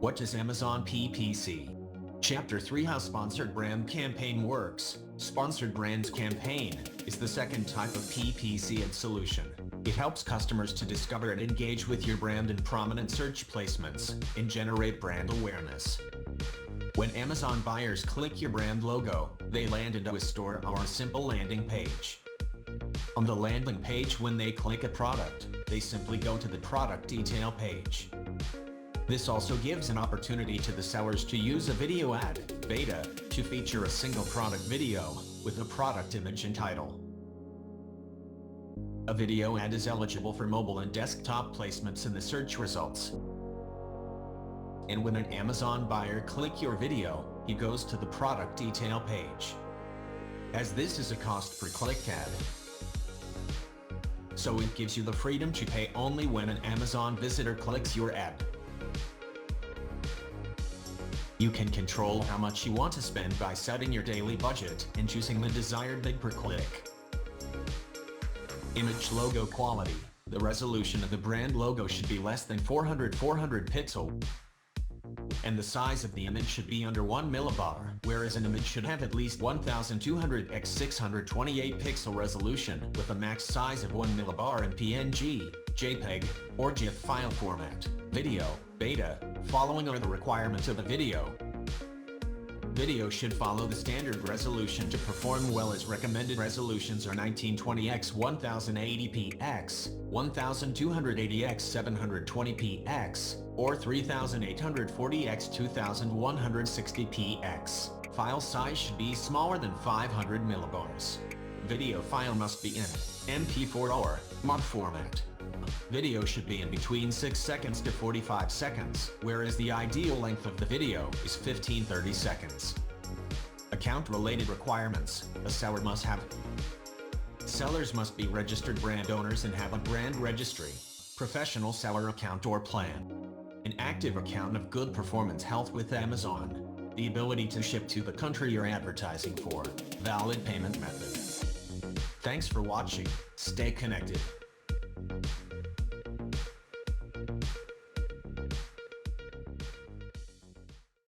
What does Amazon PPC? Chapter 3: How Sponsored Brand Campaign Works. Sponsored Brands Campaign is the second type of PPC ad solution. It helps customers to discover and engage with your brand in prominent search placements and generate brand awareness. When Amazon buyers click your brand logo, they land into a store or a simple landing page. On the landing page, when they click a product, they simply go to the product detail page. This also gives an opportunity to the sellers to use a video ad, beta, to feature a single product video with a product image and title. A video ad is eligible for mobile and desktop placements in the search results. And when an Amazon buyer clicks your video, he goes to the product detail page, as this is a cost per click ad. So it gives you the freedom to pay only when an Amazon visitor clicks your ad. You can control how much you want to spend by setting your daily budget and choosing the desired bid per click. Image logo quality. The resolution of the brand logo should be less than 400 pixel, and the size of the image should be under 1 millibar, whereas an image should have at least 1200 x 628 pixel resolution with a max size of 1 millibar in PNG, JPEG, or GIF file format. Video, beta. Following are the requirements of a video. Video should follow the standard resolution to perform well, as recommended resolutions are 1920 x 1080p x, 1280 x 720p x, or 3840 x 2160p x. File size should be smaller than 500 millibars. Video file must be in MP4 or MOV format. Video should be in between 6 seconds to 45 seconds, whereas the ideal length of the video is 15-30 seconds. Account-related requirements. A seller must have. Sellers must be registered brand owners and have a brand registry, professional seller account or plan, an active account of good performance health with Amazon, the ability to ship to the country you're advertising for, valid payment method. Thanks for watching. Stay connected.